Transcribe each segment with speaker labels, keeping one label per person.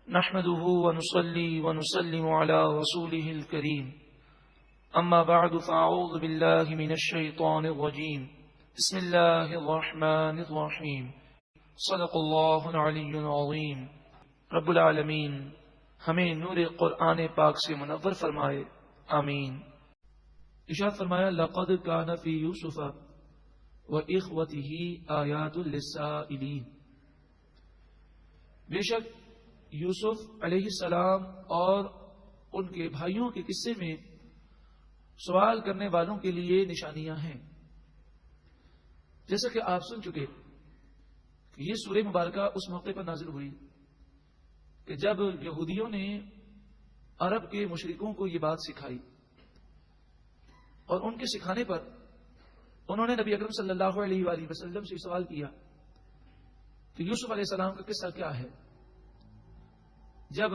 Speaker 1: نحمده ونصلي ونسلم على رسوله الكريم أما بعد فأعوذ بالله من الشيطان الرجيم بسم الله الرحمن الرحيم صدق الله العلي العظيم رب العالمین ہمیں نور قرآن پاک سے منور فرمائے، آمین۔ ارشاد فرمایا لقد كان في يوسف وإخوته آیات للسائلین، بے شک یوسف علیہ السلام اور ان کے بھائیوں کے قصے میں سوال کرنے والوں کے لیے نشانیاں ہیں۔ جیسا کہ آپ سن چکے کہ یہ سورہ مبارکہ اس موقع پر نازل ہوئی کہ جب یہودیوں نے عرب کے مشرکوں کو یہ بات سکھائی، اور ان کے سکھانے پر انہوں نے نبی اکرم صلی اللہ علیہ وآلہ وسلم سے سوال کیا کہ یوسف علیہ السلام کا قصہ کیا ہے۔ جب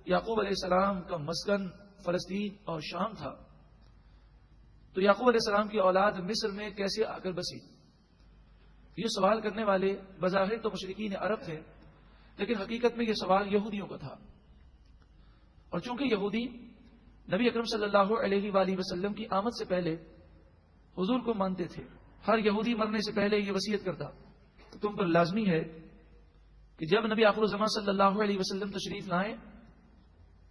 Speaker 1: یعقوب علیہ السلام کا مسکن فلسطین اور شام تھا تو یعقوب علیہ السلام کی اولاد مصر میں کیسے آ کر بسی؟ یہ سوال کرنے والے بظاہر تو مشرکین عرب تھے، لیکن حقیقت میں یہ سوال یہودیوں کا تھا۔ اور چونکہ یہودی نبی اکرم صلی اللہ علیہ وآلہ وسلم کی آمد سے پہلے حضور کو مانتے تھے، ہر یہودی مرنے سے پہلے یہ وصیت کرتا کہ تم پر لازمی ہے کہ جب نبی آخر الزمان صلی اللہ علیہ وسلم تشریف لائیں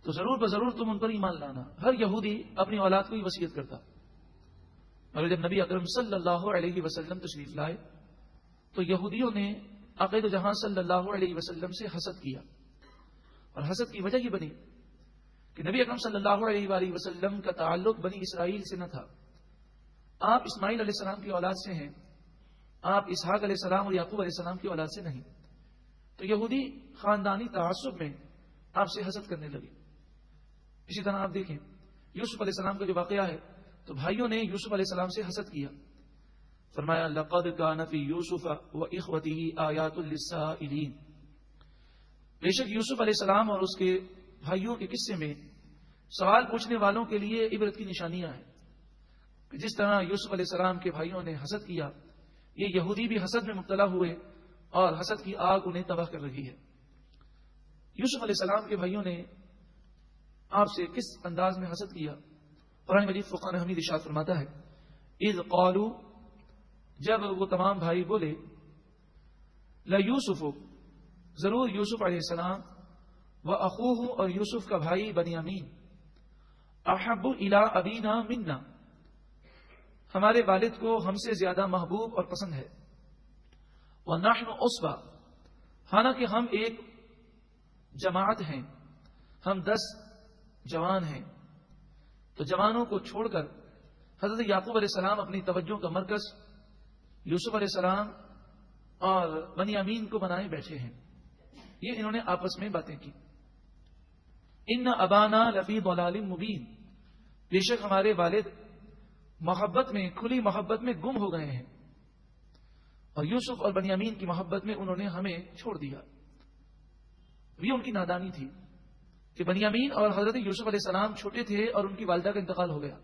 Speaker 1: تو ضرور بضرور تم ان پر ایمان لانا۔ ہر یہودی اپنی اولاد کو ہی وصیت کرتا، مگر جب نبی اکرم صلی اللہ علیہ وسلم تشریف لائے تو یہودیوں نے عقید جہاں صلی اللہ علیہ وسلم سے حسد کیا، اور حسد کی وجہ یہ بنی کہ نبی اکرم صلی اللہ علیہ وآلہ وسلم کا تعلق بنی اسرائیل سے نہ تھا۔ آپ اسماعیل علیہ السلام کی اولاد سے ہیں، آپ اسحاق علیہ السلام اور یعقوب علیہ السلام کی اولاد سے نہیں۔ تو یہودی خاندانی تعصب میں آپ سے حسد کرنے لگے۔ اسی طرح آپ دیکھیں یوسف علیہ السلام کا جو واقعہ ہے، تو بھائیوں نے یوسف علیہ السلام سے حسد کیا۔ فرمایا لقد كان في يوسف وإخوته آیات للسائلین، بے شک یوسف علیہ السلام اور اس کے بھائیوں کے قصے میں سوال پوچھنے والوں کے لیے عبرت کی نشانیاں ہیں کہ جس طرح یوسف علیہ السلام کے بھائیوں نے حسد کیا، یہ یہودی بھی حسد میں مبتلا ہوئے اور حسد کی آگ انہیں تباہ کر رہی ہے۔ یوسف علیہ السلام کے بھائیوں نے آپ سے کس انداز میں حسد کیا؟ قرآن مجید فرقان حمید ارشاد فرماتا ہے اذ قالوا، جب وہ تمام بھائی بولے لَيُوسُفُ، ضرور یوسف علیہ السلام، وَأَخُوهُ، اور یوسف کا بھائی بنیامین، أَحَبُّ إِلَىٰ أَبِينَا مِنَّا، ہمارے والد کو ہم سے زیادہ محبوب اور پسند ہے، وَنَحْنُ عُصْبَةٌ، حالانکہ ہم ایک جماعت ہیں، ہم 10 جوان ہیں۔ تو جوانوں کو چھوڑ کر حضرت یعقوب علیہ السلام اپنی توجہ کا مرکز یوسف علیہ السلام اور بنیامین کو بنائے بیٹھے ہیں۔ یہ انہوں نے آپس میں باتیں کی۔ ان ابانا لفی ضلال مبین، بے شک ہمارے والد محبت میں، کھلی محبت میں گم ہو گئے ہیں، اور یوسف اور بنیامین کی محبت میں انہوں نے ہمیں چھوڑ دیا۔ یہ ان کی نادانی تھی کہ بنیامین اور حضرت یوسف علیہ السلام چھوٹے تھے اور ان کی والدہ کا انتقال ہو گیا،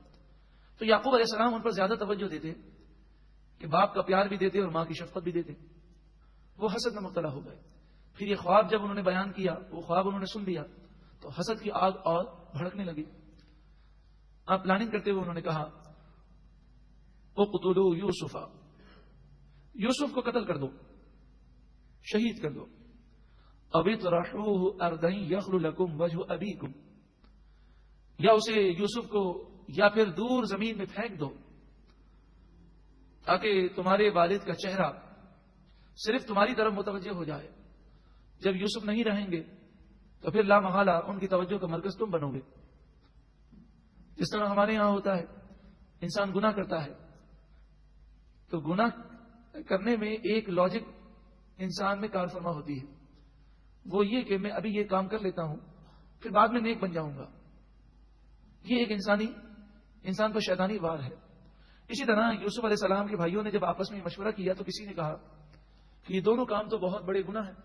Speaker 1: تو یعقوب علیہ السلام ان پر زیادہ توجہ دیتے کہ باپ کا پیار بھی دیتے اور ماں کی شفقت بھی دیتے۔ وہ حسد میں مبتلا ہو گئے۔ پھر یہ خواب جب انہوں نے بیان کیا، وہ خواب انہوں نے سن لیا، تو حسد کی آگ اور بھڑکنے لگی۔ آپ پلاننگ کرتے ہوئے انہوں نے کہا اقتلوا یوسف، یوسف کو قتل کر دو، شہید کر دو، او اطرحوه ارضا یخل لکم وجہ ابیکم، یا اسے یوسف کو یا پھر دور زمین میں پھینک دو تاکہ تمہارے والد کا چہرہ صرف تمہاری طرف متوجہ ہو جائے۔ جب یوسف نہیں رہیں گے تو پھر لا محالہ ان کی توجہ کا مرکز تم بنو گے۔ جس طرح ہمارے یہاں ہوتا ہے، انسان گناہ کرتا ہے تو گناہ کرنے میں ایک لاجک انسان میں کار فرما ہوتی ہے، وہ یہ کہ میں ابھی یہ کام کر لیتا ہوں پھر بعد میں نیک بن جاؤں گا۔ یہ ایک انسان پر شیطانی وار ہے۔ اسی طرح یوسف علیہ السلام کے بھائیوں نے جب آپس میں مشورہ کیا تو کسی نے کہا کہ یہ دونوں کام تو بہت بڑے گناہ ہیں،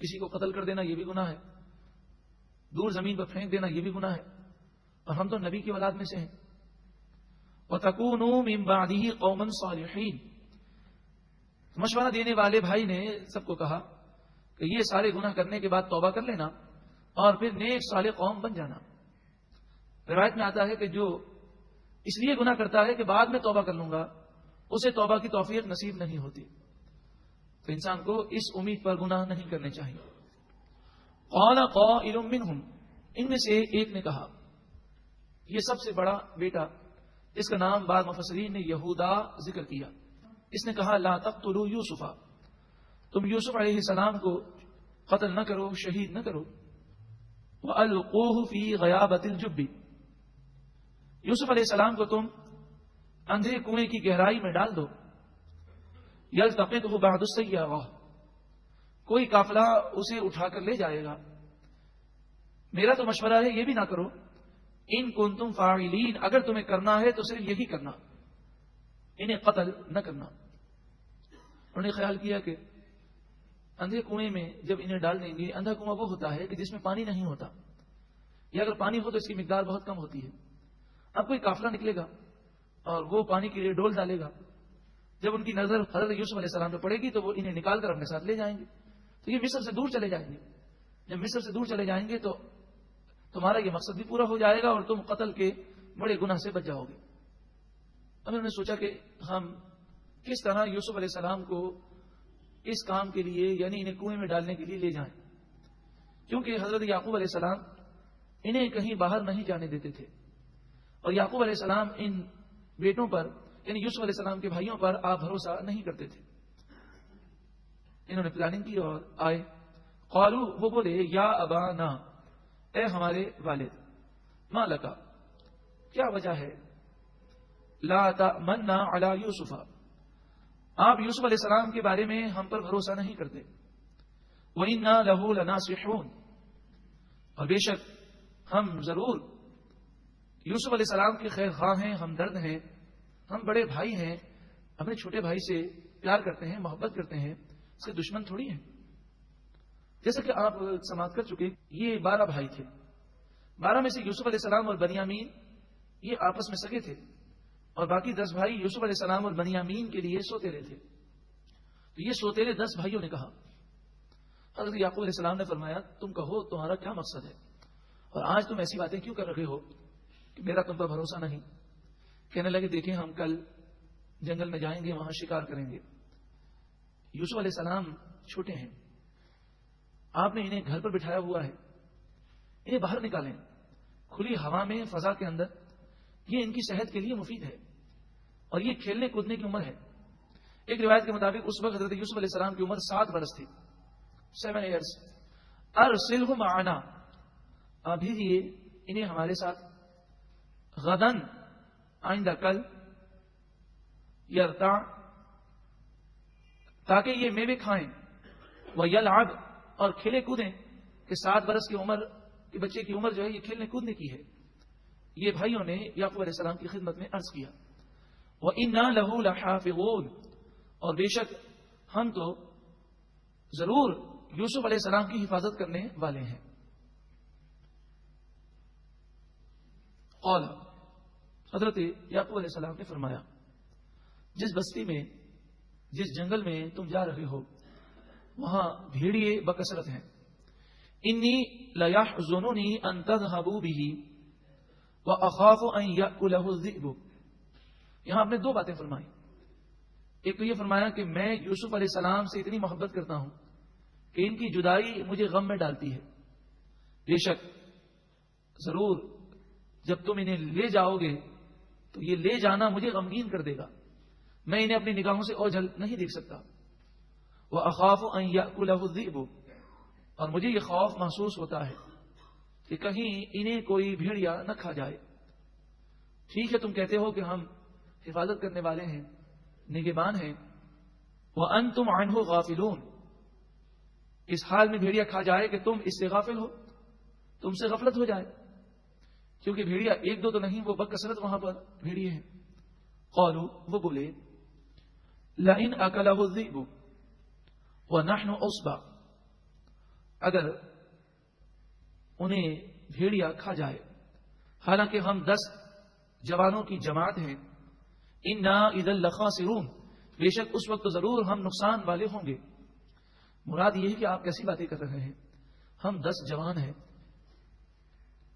Speaker 1: کسی کو قتل کر دینا یہ بھی گناہ ہے، دور زمین پر پھینک دینا یہ بھی گناہ ہے، اور ہم تو نبی کی اولاد میں سے ہیں۔ وَتَكُونُوا مِن بَعْدِهِ قَوْمًا صَالِحِينَ، مشورہ دینے والے بھائی نے سب کو کہا کہ کہ یہ سارے گناہ کرنے کے بعد توبہ کر لینا اور پھر نیک صالح قوم بن جانا۔ روایت میں آتا ہے کہ جو اس لیے گناہ کرتا ہے کہ بعد میں توبہ کر لوں گا، اسے توبہ کی توفیق نصیب نہیں ہوتی۔ تو انسان کو اس امید پر گناہ نہیں کرنے چاہیے۔ قال قائل منہم، ان میں سے ایک نے کہا، یہ سب سے بڑا بیٹا جس کا نام بعض مفسرین نے یہودا ذکر کیا، اس نے کہا لا تقتلوا یوسف، تم یوسف علیہ السلام کو قتل نہ کرو، شہید نہ کرو۔ وَأَلْقُوهُ فِي غَيَابَةِ الْجُبِّ، یوسف علیہ السلام کو تم اندھے کنویں کی گہرائی میں ڈال دو۔ يَلْتَقِطْهُ بَعْضُ السَّيَّارَةِ، کوئی قافلہ اسے اٹھا کر لے جائے گا۔ میرا تو مشورہ ہے یہ بھی نہ کرو، ان کنتم فاعلین، اگر تمہیں کرنا ہے تو صرف یہی کرنا، انہیں قتل نہ کرنا۔ انہوں نے خیال کیا کہ اندھے کنویں میں جب انہیں ڈال دیں گے، اندھا کنواں وہ ہوتا ہے کہ جس میں پانی نہیں ہوتا، یا اگر پانی ہو تو اس کی مقدار بہت کم ہوتی ہے۔ اب کوئی قافلہ نکلے گا اور وہ پانی کے لیے ڈول ڈالے گا، جب ان کی نظر حضرت یوسف علیہ السلام پہ پڑے گی تو وہ انہیں نکال کر اپنے ساتھ لے جائیں گے، تو یہ مصر سے دور چلے جائیں گے۔ جب مصر سے دور چلے جائیں گے تو تمہارا یہ مقصد بھی پورا ہو جائے گا اور تم قتل کے بڑے گناہ سے بچ جاؤ گے۔ اب انہوں نے سوچا کہ ہم کس طرح یوسف علیہ السلام کو اس کام کے لیے، یعنی انہیں کنویں میں ڈالنے کے لیے لے جائیں، کیونکہ حضرت یعقوب علیہ السلام انہیں کہیں باہر نہیں جانے دیتے تھے، اور یعقوب علیہ السلام ان بیٹوں پر، یعنی یوسف علیہ السلام کے بھائیوں پر آپ بھروسہ نہیں کرتے تھے۔ انہوں نے پلاننگ کی اور آئے۔ قالوا، وہ بولے، یا ابانا، اے ہمارے والد، ما لکا، کیا وجہ ہے، لا تأمنا علی یوسف، آپ یوسف علیہ السلام کے بارے میں ہم پر بھروسہ نہیں کرتے۔ وَإِنَّا لَهُ لَنَاصِحُونَ، اور بے شک ہم ضرور یوسف علیہ السلام کے خیر خواہ ہیں، ہم درد ہیں، ہم بڑے بھائی ہیں، اپنے چھوٹے بھائی سے پیار کرتے ہیں، محبت کرتے ہیں، اس کے دشمن تھوڑی ہیں۔ جیسا کہ آپ سماعت کر چکے، یہ 12 بھائی تھے، 12 میں سے یوسف علیہ السلام اور بنیامین یہ آپس میں سگے تھے، اور باقی 10 بھائی یوسف علیہ السلام اور بنیامین کے لیے سوتیلے تھے۔ تو یہ سوتیلے 10 بھائیوں نے کہا، حضرت یعقوب علیہ السلام نے فرمایا، تم کہو تمہارا کیا مقصد ہے، اور آج تم ایسی باتیں کیوں کر رہے ہو کہ میرا تم پر بھروسہ نہیں۔ کہنے لگے، دیکھیں ہم کل جنگل میں جائیں گے، وہاں شکار کریں گے۔ یوسف علیہ السلام چھوٹے ہیں، آپ نے انہیں گھر پر بٹھایا ہوا ہے، انہیں باہر نکالیں کھلی ہوا میں، فضا کے اندر، یہ ان کی صحت کے لیے مفید ہے، اور یہ کھیلنے کودنے کی عمر ہے۔ ایک روایت کے مطابق اس وقت حضرت یوسف علیہ السلام کی عمر 7 برس تھی، 7 ایئرس۔ ارسلہ معنا، آپ بھیجیے انہیں ہمارے ساتھ، غدن، آئندہ کل، یرتع، تاکہ یہ میوے کھائیں، ویلعب، اور کھیلے کودیں، کہ 7 برس کی عمر کے بچے کی عمر جو ہے یہ کھیلنے کودنے کی ہے۔ یہ بھائیوں نے یعقوب علیہ السلام کی خدمت میں عرض کیا، وَإِنَّا لَهُ لَحَافِظُونَ، اور بے شک ہم تو ضرور یوسف علیہ السلام کی حفاظت کرنے والے ہیں۔ قال، حضرت یعقوب علیہ السلام نے فرمایا، جس بستی میں، جس جنگل میں تم جا رہے ہو، وہاں بھیڑیے بکثرت ہیں۔ انی لیحزننی ان تذهبوا به واخاف ان یاکلہ الذئب، یہاں آپ نے 2 باتیں فرمائی۔ ایک تو یہ فرمایا کہ میں یوسف علیہ السلام سے اتنی محبت کرتا ہوں کہ ان کی جدائی مجھے غم میں ڈالتی ہے، بے شک ضرور جب تم انہیں لے جاؤ گے تو یہ لے جانا مجھے غمگین کر دے گا، میں انہیں اپنی نگاہوں سے اوجھل نہیں دیکھ سکتا۔ وَأَخَافُ أَن يَأْكُلَهُ الذِّئْبُ، اور مجھے یہ خوف محسوس ہوتا ہے کہ کہیں انہیں کوئی بھیڑیا نہ کھا جائے۔ ٹھیک ہے، تم کہتے ہو کہ ہم حفاظت کرنے والے ہیں، نگہبان ہیں، وَأَنْتُمْ عَنْهُ غَافِلُونَ، اس حال میں بھیڑیا کھا جائے کہ تم اس سے غافل ہو، تم سے غفلت ہو جائے، کیونکہ بھیڑیا 1 2 تو نہیں، وہ بکثرت وہاں پر بھیڑیے ہیں۔ قالوا، وہ بولے، لَئِنْ أَكَلَهُ الذِّئْبُ وَنَحْنُ عُصْبَةٌ، اگر انہیں بھیڑیا کھا جائے حالانکہ ہم 10 جوانوں کی جماعت ہیں، اِنَّا إِذًا لَخَاسِرُونَ، بے شک اس وقت ضرور ہم نقصان والے ہوں گے۔ مراد یہ ہے کہ آپ کیسی باتیں کر رہے ہیں؟ ہم 10 جوان ہیں،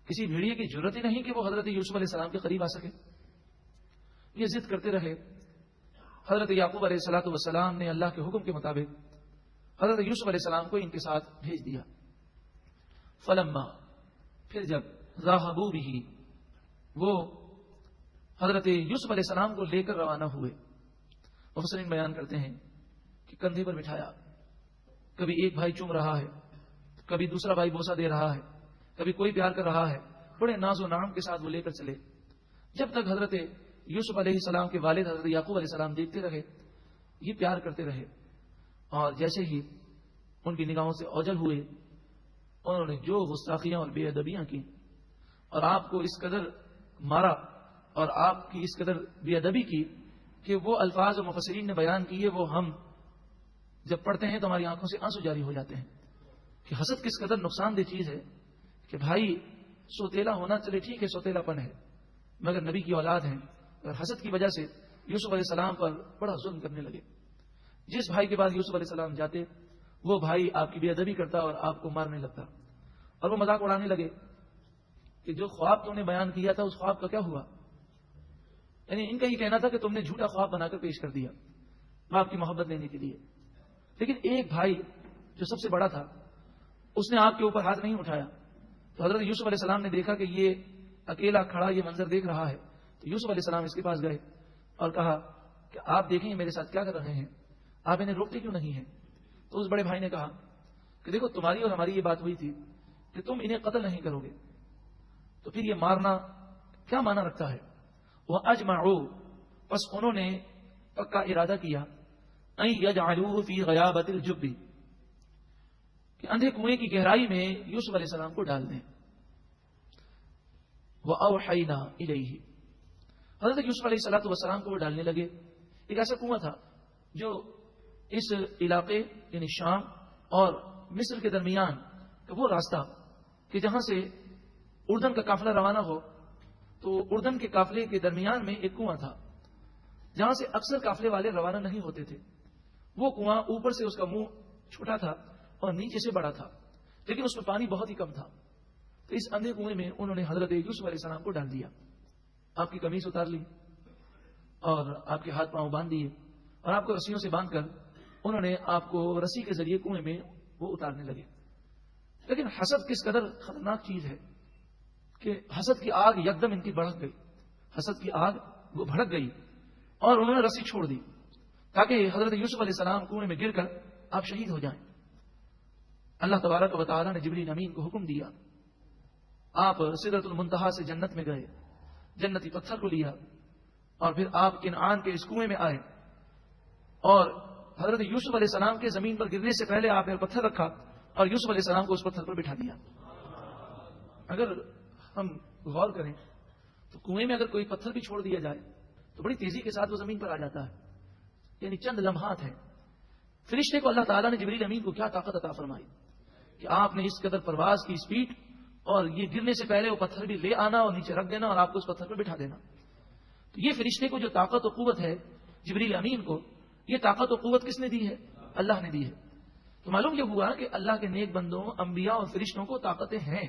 Speaker 1: کسی بھیڑیے کی ضرورت ہی نہیں کہ وہ حضرت یوسف علیہ السلام کے قریب آ سکے. یہ ضد کرتے رہے. حضرت یعقوب علیہ الصلوۃ والسلام نے اللہ کے حکم کے مطابق حضرت یوسف علیہ السلام کو ان کے ساتھ بھیج دیا. فلما، پھر جب ذهبوا به، وہ حضرت یوسف علیہ السلام کو لے کر روانہ ہوئے. مفسرین بیان کرتے ہیں کہ کندھے پر بٹھایا، کبھی ایک بھائی چوم رہا ہے، کبھی دوسرا بھائی بوسہ دے رہا ہے، کبھی کوئی پیار کر رہا ہے. بڑے ناز و نعم کے ساتھ وہ لے کر چلے، جب تک حضرت یوسف علیہ السلام کے والد حضرت یعقوب علیہ السلام دیکھتے رہے، یہ پیار کرتے رہے. اور جیسے ہی ان کی نگاہوں سے اوجل ہوئے، انہوں نے جو گستاخیاں اور بے ادبیاں کی اور آپ کو اس قدر مارا اور آپ کی اس قدر بے ادبی کی کہ وہ الفاظ مفسرین نے بیان کیے، وہ ہم جب پڑھتے ہیں تو ہماری آنکھوں سے آنسو جاری ہو جاتے ہیں کہ حسد کس قدر نقصان دہ چیز ہے. کہ بھائی سوتیلا ہونا چلے ٹھیک ہے، سوتیلا پن ہے، مگر نبی کی اولاد ہیں، اور حسد کی وجہ سے یوسف علیہ السلام پر بڑا ظلم کرنے لگے. جس بھائی کے پاس یوسف علیہ السلام جاتے، وہ بھائی آپ کی بے ادبی کرتا اور آپ کو مارنے لگتا، اور وہ مذاق اڑانے لگے کہ جو خواب تم نے بیان کیا تھا اس خواب کا کیا ہوا. یعنی ان کا یہ کہنا تھا کہ تم نے جھوٹا خواب بنا کر پیش کر دیا آپ کی محبت لینے کے لیے. لیکن ایک بھائی جو سب سے بڑا تھا، اس نے آپ کے اوپر ہاتھ نہیں اٹھایا. تو حضرت یوسف علیہ السلام نے دیکھا کہ یہ اکیلا کھڑا یہ منظر دیکھ رہا ہے، تو یوسف علیہ السلام اس کے پاس گئے اور کہا کہ آپ دیکھیں میرے ساتھ کیا کر رہے ہیں، آپ انہیں روکتے کیوں نہیں ہیں. تو اس بڑے بھائی نے کہا کہ دیکھو تمہاری اور ہماری یہ بات ہوئی تھی کہ تم انہیں قتل نہیں کرو گے، تو پھر یہ مارنا کیا معنی رکھتا ہے. وہ اجمعوا، بس انہوں نے پکا ارادہ کیا، ان یجعلوہ فی غیابۃ الجب، کہ اندھے کنویں کی گہرائی میں یوسف علیہ السلام کو ڈال دیں. وَأَوْحَيْنَا إِلَيْهِ، حضرت یوسف علیہ الصلوۃ والسلام کو وہ ڈالنے لگے. ایک ایسا کنواں تھا جو اس علاقے یعنی شام اور مصر کے درمیان کا وہ راستہ کہ جہاں سے اردن کا قافلہ روانہ ہو، تو اردن کے قافلے کے درمیان میں ایک کنواں تھا جہاں سے اکثر قافلے والے روانہ نہیں ہوتے تھے. وہ کنواں اوپر سے اس کا منہ چھوٹا تھا اور نیچے سے بڑا تھا، لیکن اس میں پانی بہت ہی کم تھا. تو اس اندھے کنویں میں انہوں نے حضرت یوسف علیہ السلام کو ڈال دیا. آپ کی قمیص اتار لی اور آپ کے ہاتھ پاؤں باندھ دیے، اور آپ کو رسیوں سے باندھ کر انہوں نے آپ کو رسی کے ذریعے کنویں میں وہ اتارنے لگے. لیکن حسد کس قدر خطرناک چیز ہے کہ حسد کی آگ یکدم ان کی بھڑک گئی. حسد کی آگ وہ بھڑک گئی اور انہوں نے رسی چھوڑ دی تاکہ حضرت یوسف علیہ السلام کنویں میں گر کر آپ شہید ہو جائیں. اللہ تبارک و تعالی نے جبریل امین کو حکم دیا، آپ سدرۃ المنتہا سے جنت میں گئے، جنتی پتھر کو لیا اور پھر آپ کنعان کے اس کنویں میں آئے، اور حضرت یوسف علیہ السلام کے زمین پر گرنے سے پہلے آپ نے پتھر رکھا اور یوسف علیہ السلام کو اس پتھر پر بٹھا دیا. اگر ہم غور کریں تو کنویں میں اگر کوئی پتھر بھی چھوڑ دیا جائے تو بڑی تیزی کے ساتھ وہ زمین پر آ جاتا ہے. یعنی چند لمحات ہیں. فرشتے کو اللہ تعالیٰ نے جبریل امین کو کیا طاقت عطا فرمائی کہ آپ نے اس قدر پرواز کی اسپیڈ، اور یہ گرنے سے پہلے وہ پتھر بھی لے آنا اور نیچے رکھ دینا اور آپ کو اس پتھر پر بٹھا دینا. تو یہ فرشتے کو جو طاقت و قوت ہے جبریل امین کو، یہ طاقت و قوت کس نے دی ہے؟ اللہ نے دی ہے. تو معلوم یہ ہوا کہ اللہ کے نیک بندوں، انبیاء اور فرشتوں کو طاقتیں ہیں،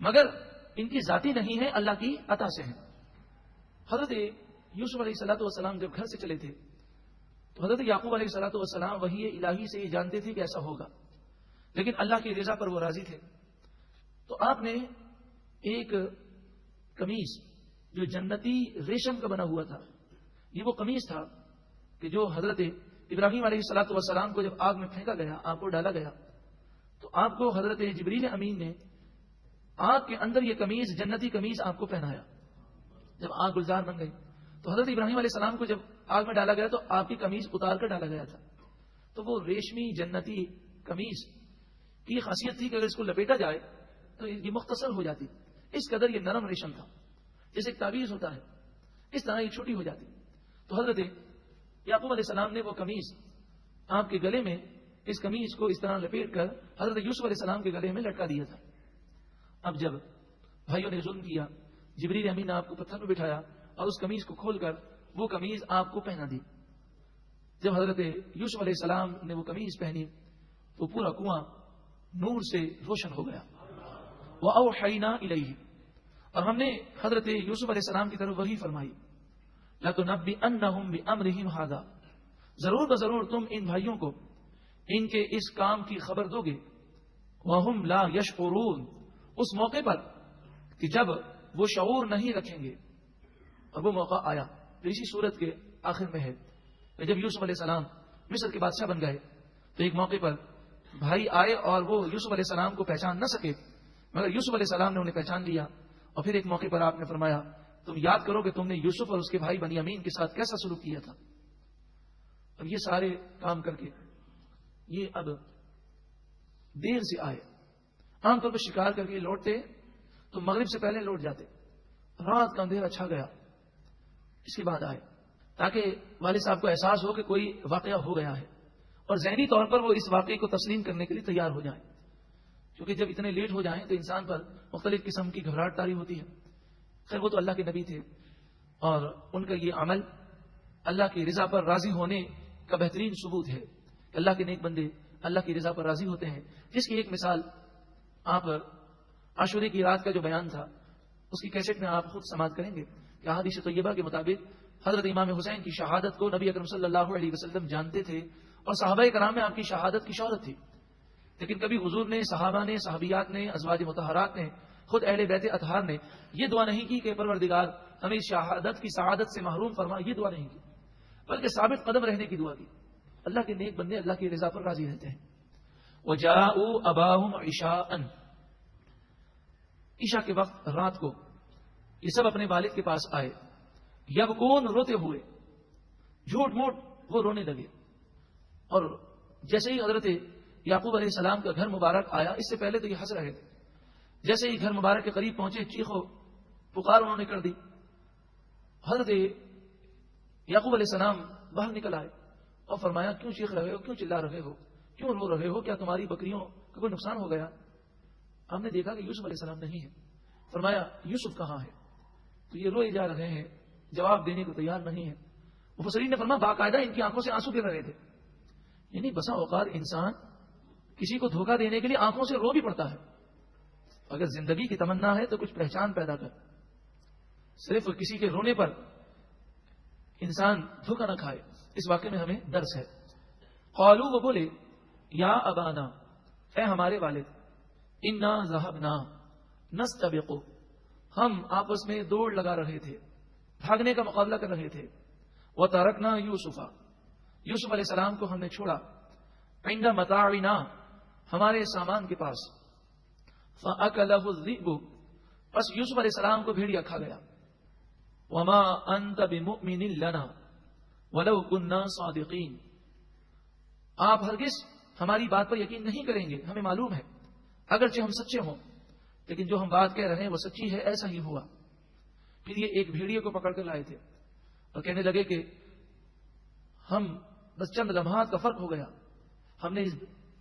Speaker 1: مگر ان کی ذاتی نہیں ہے، اللہ کی عطا سے ہیں. حضرت یوسف علیہ الصلوۃ والسلام جب گھر سے چلے تھے تو حضرت یعقوب علیہ الصلوۃ والسلام وحی الہی سے یہ جانتے تھے کہ ایسا ہوگا، لیکن اللہ کی رضا پر وہ راضی تھے. تو آپ نے ایک قمیص جو جنتی ریشم کا بنا ہوا تھا، یہ وہ قمیص تھا کہ جو حضرت ابراہیم علیہ الصلوۃ والسلام کو جب آگ میں پھینکا گیا، آگ کو ڈالا گیا، تو آپ کو حضرت جبریل امین نے آگ کے اندر یہ قمیص، جنتی قمیص آپ کو پہنایا. جب آگ گلزار بن گئی تو حضرت ابراہیم علیہ السلام کو جب آگ میں ڈالا گیا تو آپ کی قمیص اتار کر ڈالا گیا تھا. تو وہ ریشمی جنتی قمیص کی خاصیت تھی کہ اگر اس کو لپیٹا جائے تو یہ مختصر ہو جاتی. اس قدر یہ نرم ریشم تھا، جیسے ایک تعویذ ہوتا ہے اس طرح یہ چھوٹی ہو جاتی. تو حضرت یعقوب علیہ السلام نے وہ قمیص آپ کے گلے میں، اس قمیص کو اس طرح لپیٹ کر حضرت یوسف علیہ السلام کے گلے میں لٹکا دیا تھا. اب جب بھائیوں نے ظلم کیا، جبریل امین نے آپ کو پتھر پہ بٹھایا اور اس قمیص کو کھول کر وہ قمیص آپ کو پہنا دی. جب حضرت یوسف علیہ السلام نے وہ قمیص پہنی تو پورا کنواں نور سے روشن ہو گیا. وَأَوْحَيْنَا إِلَيْهِ، اور ہم نے حضرت یوسف علیہ السلام کی طرف وحی فرمائی. لَتُنَبِّئَنَّهُمْ بِأَمْرِهِمْ هَذَا، ضرور بضرور تم ان بھائیوں کو ان کے اس کام کی خبر دو گے. وَهُمْ لَا يَشْعُرُونَ، اس موقع پر کہ جب وہ شعور نہیں رکھیں گے. اور وہ موقع آیا تو اسی صورت کے آخر میں ہے کہ جب یوسف علیہ السلام مصر کے بادشاہ بن گئے تو ایک موقع پر بھائی آئے اور وہ یوسف علیہ السلام کو پہچان نہ سکے، مگر یوسف علیہ السلام نے انہیں پہچان لیا. اور پھر ایک موقع پر آپ نے فرمایا تم یاد کرو کہ تم نے یوسف اور اس کے بھائی بنیامین کے ساتھ کیسا سلوک کیا تھا. اور یہ سارے کام کر کے یہ اب دیر سے آئے. عام طور پر شکار کر کے لوٹتے تو مغرب سے پہلے لوٹ جاتے. رات کا اندھیرا چھا گیا، اس کے بعد آئے تاکہ والد صاحب کو احساس ہو کہ کوئی واقعہ ہو گیا ہے اور ذہنی طور پر وہ اس واقعے کو تسلیم کرنے کے لیے تیار ہو جائیں. کیونکہ جب اتنے لیٹ ہو جائیں تو انسان پر مختلف قسم کی گھبراہٹ طاری ہوتی ہے. خیر وہ تو اللہ کے نبی تھے اور ان کا یہ عمل اللہ کی رضا پر راضی ہونے کا بہترین ثبوت ہے کہ اللہ کے نیک بندے اللہ کی رضا پر راضی ہوتے ہیں. جس کی ایک مثال آپ عاشورے کی رات کا جو بیان تھا اس کی کیسٹ میں آپ خود سماعت کریں گے کہ احادیث طیبہ کے مطابق حضرت امام حسین کی شہادت کو نبی اکرم صلی اللہ علیہ وسلم جانتے تھے اور صحابہ کرام میں آپ کی شہادت کی شہرت تھی. لیکن کبھی حضور نے، صحابہ نے، صحابیات نے، ازواج مطہرات نے، خود اہل بیت اطہار نے یہ دعا نہیں کی کہ پروردگار ہمیں شہادت کی سعادت سے محروم فرما، یہ دعا نہیں کی، بلکہ ثابت قدم رہنے کی دعا کی. اللہ کے نیک بندے اللہ کی رضا پر راضی رہتے ہیں. وَجَاءُوا أَبَاهُمْ عِشَاءً، عشاء کے وقت رات کو یہ سب اپنے والد کے پاس آئے. یبکون، روتے ہوئے، جھوٹ موٹ وہ رونے لگے. اور جیسے ہی حضرت یعقوب علیہ السلام کا گھر مبارک آیا، اس سے پہلے تو یہ ہنس رہے تھے، جیسے ہی گھر مبارک کے قریب پہنچے چیخو پکار انہوں نے کر دی. حضرت یعقوب علیہ السلام باہر نکل آئے اور فرمایا کیوں چیخ رہے ہو، کیوں چلا رہے ہو، کیوں رو رہے ہو، کیا تمہاری بکریوں کا کوئی نقصان ہو گیا؟ ہم نے دیکھا کہ یوسف علیہ السلام نہیں ہے. فرمایا یوسف کہاں ہے؟ تو یہ روئے جا رہے ہیں، جواب دینے کو تیار نہیں ہے. مفسرین نے فرمایا باقاعدہ ان کی آنکھوں سے آنسو گر رہے تھے. یعنی بسا اوقات انسان کسی کو دھوکہ دینے کے لیے آنکھوں سے رو بھی پڑتا ہے. اگر زندگی کی تمنا ہے تو کچھ پہچان پیدا کر، صرف کسی کے رونے پر انسان دھوکہ نہ کھائے. اس واقعے میں ہمیں درس ہے. قالوا، وہ بولے، یا ابانا، اے ہمارے والد، انا ذهبنا نستبق، ہم آپس میں دوڑ لگا رہے تھے، بھاگنے کا مقابلہ کر رہے تھے. وترکنا یوسف، یوسف علیہ السلام کو ہم نے چھوڑا، عند متاعنا، ہمارے سامان کے پاس. فاکلہ الذئب، پس یوسف علیہ السلام کو بھیڑیا کھا گیا. وما انت بمؤمن لنا ولو كنا صادقین، آپ ہرگز ہماری بات پر یقین نہیں کریں گے، ہمیں معلوم ہے اگرچہ ہم سچے ہوں، لیکن جو ہم بات کہہ رہے ہیں وہ سچی ہے، ایسا ہی ہوا. پھر یہ ایک بھیڑیے کو پکڑ کر لائے تھے اور کہنے لگے کہ ہم بس چند لمحات کا فرق ہو گیا، ہم نے اس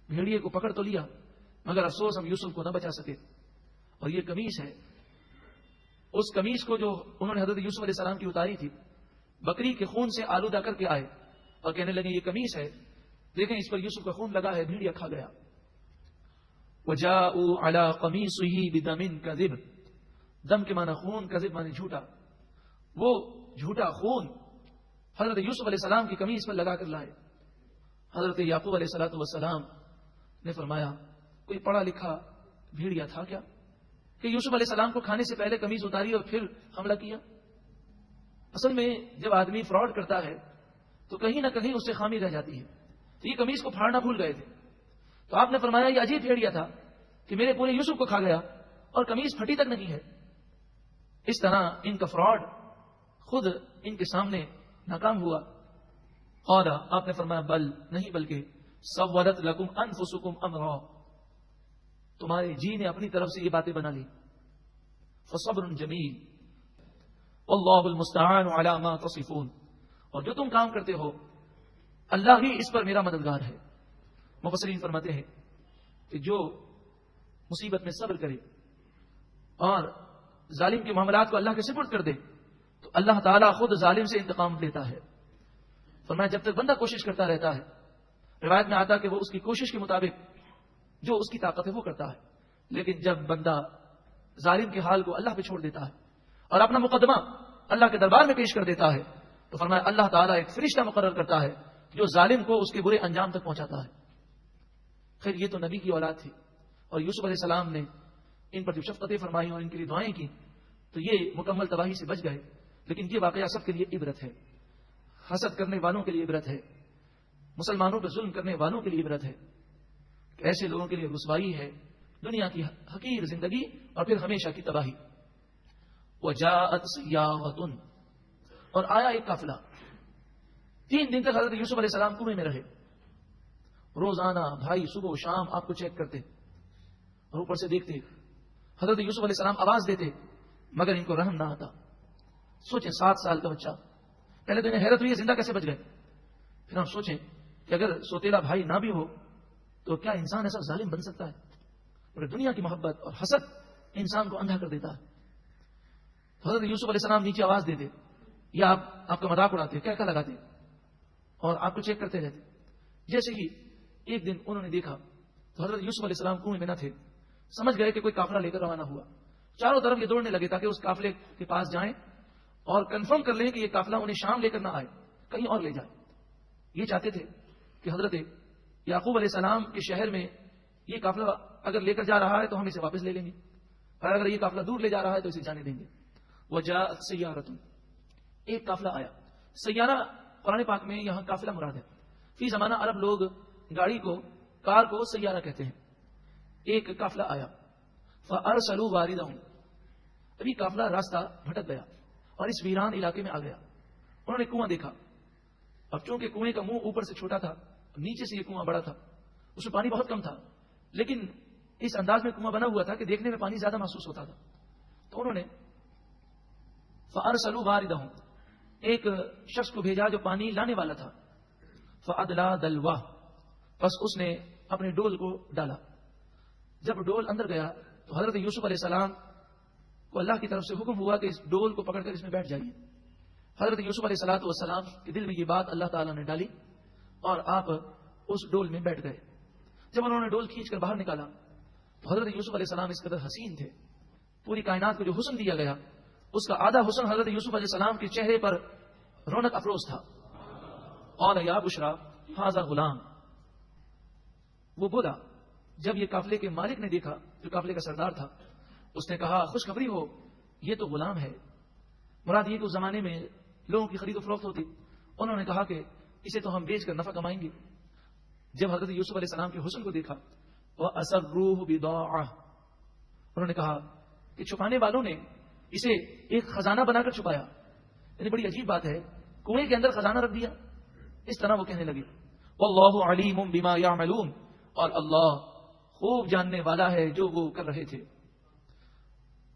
Speaker 1: بھیڑیے کو پکڑ تو لیا مگر افسوس ہم یوسف کو نہ بچا سکے. اور یہ قمیص ہے، اس قمیص کو جو انہوں نے حضرت یوسف علیہ السلام کی اتاری تھی بکری کے خون سے آلودہ کر کے آئے اور کہنے لگے یہ قمیص ہے، دیکھیں اس پر یوسف کا خون لگا ہے، بھیڑیا کھا گیا. وَجَاءُوا عَلَىٰ قَمِيصِهِ بِدَمٍ كَذِبٍ، دم کے معنی خون، کذب معنی جھوٹا. وہ جھوٹا خون حضرت یوسف علیہ السلام کی قمیص پر لگا کر لائے. حضرت یعقوب علیہ السلام نے فرمایا کوئی پڑھا لکھا بھیڑیا تھا کیا کہ یوسف علیہ السلام کو کھانے سے پہلے قمیص اتاری اور پھر حملہ کیا؟ اصل میں جب آدمی فراڈ کرتا ہے تو کہیں نہ کہیں اس سے خامی رہ جاتی ہے. تو یہ قمیص کو پھاڑنا بھول گئے تھے، تو آپ نے فرمایا یہ عجیب بھیڑیا تھا کہ میرے پورے یوسف کو کھا گیا اور قمیص پھٹی تک نہیں ہے. اس طرح ان کا فراڈ خود ان کے سامنے ناکام ہوا. اور آپ نے فرمایا بل نہیں، بلکہ سولت لکم انفسکم امرا، تمہارے جی نے اپنی طرف سے یہ باتیں بنا لی. فصبر جمیل واللہ المستعان علی ما تصفون، اور جو تم کام کرتے ہو اللہ ہی اس پر میرا مددگار ہے. مفسرین فرماتے ہیں کہ جو مصیبت میں صبر کرے اور ظالم کے معاملات کو اللہ کے سپرد کر دے تو اللہ تعالیٰ خود ظالم سے انتقام لیتا ہے. فرمایا جب تک بندہ کوشش کرتا رہتا ہے، روایت میں آتا کہ وہ اس کی کوشش کے مطابق جو اس کی طاقت ہے وہ کرتا ہے. لیکن جب بندہ ظالم کے حال کو اللہ پہ چھوڑ دیتا ہے اور اپنا مقدمہ اللہ کے دربار میں پیش کر دیتا ہے تو فرمایا اللہ تعالیٰ ایک فرشتہ مقرر کرتا ہے جو ظالم کو اس کے برے انجام تک پہنچاتا ہے. خیر یہ تو نبی کی اولاد تھی اور یوسف علیہ السلام نے ان پر جو شفقتیں فرمائی اور ان کے لیے دعائیں کی تو یہ مکمل تباہی سے بچ گئے. لیکن یہ واقعہ سب کے لیے عبرت ہے. حسد کرنے والوں کے لیے عبرت ہے, مسلمانوں پر ظلم کرنے والوں کے لیے عبرت ہے. ایسے لوگوں کے لیے رسوائی ہے, دنیا کی حقیر زندگی اور پھر ہمیشہ کی تباہی. وجاءت سیاحۃ, اور آیا ایک قافلہ. 3 دن تک حضرت یوسف علیہ السلام کنویں میں رہے. روزانہ بھائی صبح و شام آپ کو چیک کرتے اور اوپر سے دیکھتے. حضرت یوسف علیہ السلام آواز دیتے مگر ان کو رحم نہ آتا. سوچیں 7 سال کا بچہ, پہلے تو انہیں حیرت ہوئی زندہ کیسے بچ گئے. پھر ہم سوچیں کہ اگر سوتیلا بھائی نہ بھی ہو تو کیا انسان ایسا ظالم بن سکتا ہے. اور دنیا کی محبت اور حسد انسان کو اندھا کر دیتا ہے. حضرت یوسف علیہ السلام نیچے آواز دیتے یا آپ کا مذاق اڑاتے, کیا لگاتے اور آپ کو چیک کرتے رہتے. جیسے ہی ایک دن انہوں نے دیکھا تو حضرت یوسف علیہ السلام کنویں میں نہ تھے. سمجھ گئے کہ کوئی قافلہ لے کر روانہ ہوا. چاروں طرف یہ دوڑنے لگے تاکہ اس قافلے کے پاس جائیں اور کنفرم کر لیں کہ یہ قافلہ انہیں شام لے کر نہ آئے, کہیں اور لے جائے. یہ چاہتے تھے کہ حضرت یعقوب علیہ السلام کے شہر میں یہ قافلہ اگر لے کر جا رہا ہے تو ہم اسے واپس لے لیں گے, اور اگر یہ قافلہ دور لے جا رہا ہے تو اسے جانے دیں گے. وجاءت سیارۃ, ایک قافلہ آیا. سیارہ قرآن پاک میں یہاں قافلہ مراد ہے. فی زمانہ عرب لوگ گاڑی کو, کار کو سیارہ کہتے ہیں. ایک قافلہ آیا. فارسلوا واردہم, ابھی قافلہ راستہ بھٹک گیا اور اس ویران علاقے میں آ گیا. انہوں نے کنواں دیکھا. اب چونکہ کنویں کا منہ اوپر سے چھوٹا تھا, نیچے سے یہ کنواں بڑا تھا, اس میں پانی بہت کم تھا, لیکن اس انداز میں کنواں بنا ہوا تھا کہ دیکھنے میں پانی زیادہ محسوس ہوتا تھا. تو انہوں نے فارسلوا واردہم, ایک شخص کو بھیجا جو پانی لانے والا تھا. فادلا دلوا, بس اس نے اپنے ڈول کو ڈالا. جب ڈول اندر گیا تو حضرت یوسف علیہ السلام کو اللہ کی طرف سے حکم ہوا کہ اس ڈول کو پکڑ کر اس میں بیٹھ جائیے. حضرت یوسف علیہ الصلوۃ والسلام کے دل میں یہ بات اللہ تعالیٰ نے ڈالی اور آپ اس ڈول میں بیٹھ گئے. جب انہوں نے ڈول کھینچ کر باہر نکالا تو حضرت یوسف علیہ السلام اس قدر حسین تھے. پوری کائنات کو جو حسن دیا گیا اس کا آدھا حسن حضرت یوسف علیہ السلام کے چہرے پر رونق افروز تھا. اور یا بشرا ھذا غلام, وہ بولا جب یہ قافلے کے مالک نے دیکھا, جو قافلے کا سردار تھا, اس نے کہا خوشخبری ہو, یہ تو غلام ہے. مراد یہ کہ اس زمانے میں لوگوں کی خرید و فروخت ہوتی. انہوں نے کہا کہ اسے تو ہم بیچ کر نفع کمائیں گے. جب حضرت یوسف علیہ السلام کے حسن کو دیکھا وَأَسَرُّوهُ بِضَاعَةً, انہوں نے کہا کہ چھپانے والوں نے اسے ایک خزانہ بنا کر چھپایا. یعنی بڑی عجیب بات ہے, کنویں کے اندر خزانہ رکھ دیا. اس طرح وہ کہنے لگے وَاللَّهُ عَلِيمٌ بِمَا يَعْمَلُونَ, اور اللہ خوب جاننے والا ہے جو وہ کر رہے تھے.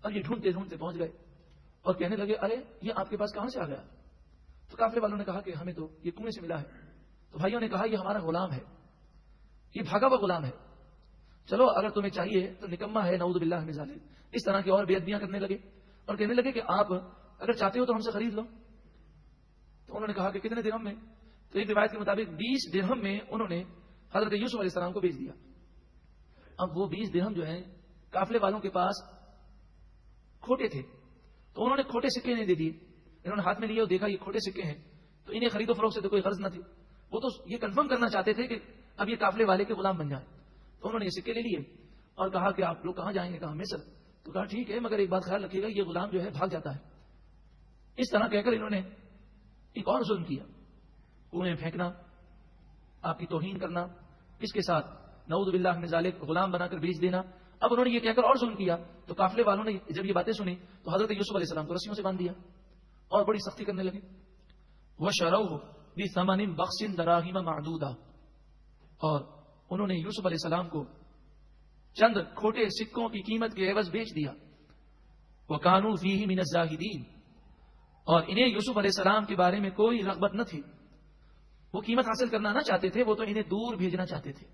Speaker 1: اور یہ ڈھونڈتے ڈھونڈتے پہنچ گئے اور کہنے لگے ارے یہ آپ کے پاس کہاں سے آ گیا. تو قافلے والوں نے کہا کہ ہمیں تو یہ کنویں سے ملا ہے. تو بھائیوں نے کہا یہ ہمارا غلام ہے, یہ بھاگا ہوا غلام ہے, چلو اگر تمہیں چاہیے تو نکما ہے, نعوذ باللہ من ذالک. اس طرح کی اور بے ادبیاں کرنے لگے اور کہنے لگے کہ آپ اگر چاہتے ہو تو ہم سے خرید لو. تو انہوں نے کہا کہ کتنے درہم میں؟ تو ایک روایت کے مطابق 20 درہم میں انہوں نے حضرت یوسف علیہ السلام کو بیچ دیا. اب وہ 20 درہم جو ہیں قافلے والوں کے پاس کھوٹے تھے, تو انہوں نے کھوٹے سکے انہیں دے دیے. انہوں نے ہاتھ میں لیے اور دیکھا یہ کھوٹے سکے ہیں, تو انہیں خرید و فروخت سے تو کوئی غرض نہ تھی. وہ تو یہ کنفرم کرنا چاہتے تھے کہ اب یہ قافلے والے کے غلام بن جائیں. تو انہوں نے یہ سکے لے لیے اور کہا کہ آپ لوگ کہاں جائیں گے؟ کہا مصر. تو کہا ٹھیک ہے, مگر ایک بات خیال رکھیے گا, یہ غلام جو ہے بھاگ جاتا ہے. اس طرح کہہ کر انہوں نے ایک اور ظلم کیا, کنویں پھینکنا, آپ کی توہین کرنا, اس کے ساتھ نعوذ باللہ من ذالک غلام بنا کر بیچ دینا. اب انہوں نے یہ کہہ کر اور ظلم کیا تو قافلے والوں نے جب یہ باتیں سنی تو حضرت یوسف علیہ السلام کو رسیوں سے باندھ دیا اور بڑی سختی کرنے لگے. وَشَرَوْهُ بِثَمَنٍ بَخْسٍ دَرَاهِمَ مَعْدُودَةٍ, اور انہوں نے یوسف علیہ السلام کو چند کھوٹے سکوں کی قیمت کے عوض بیچ دیا. وَكَانُوا فِيهِ مِنَ الزَّاهِدِينَ, اور انہیں یوسف علیہ السلام کے بارے میں کوئی رغبت نہ تھی, وہ قیمت حاصل کرنا نہ چاہتے تھے, وہ تو انہیں دور بھیجنا چاہتے تھے.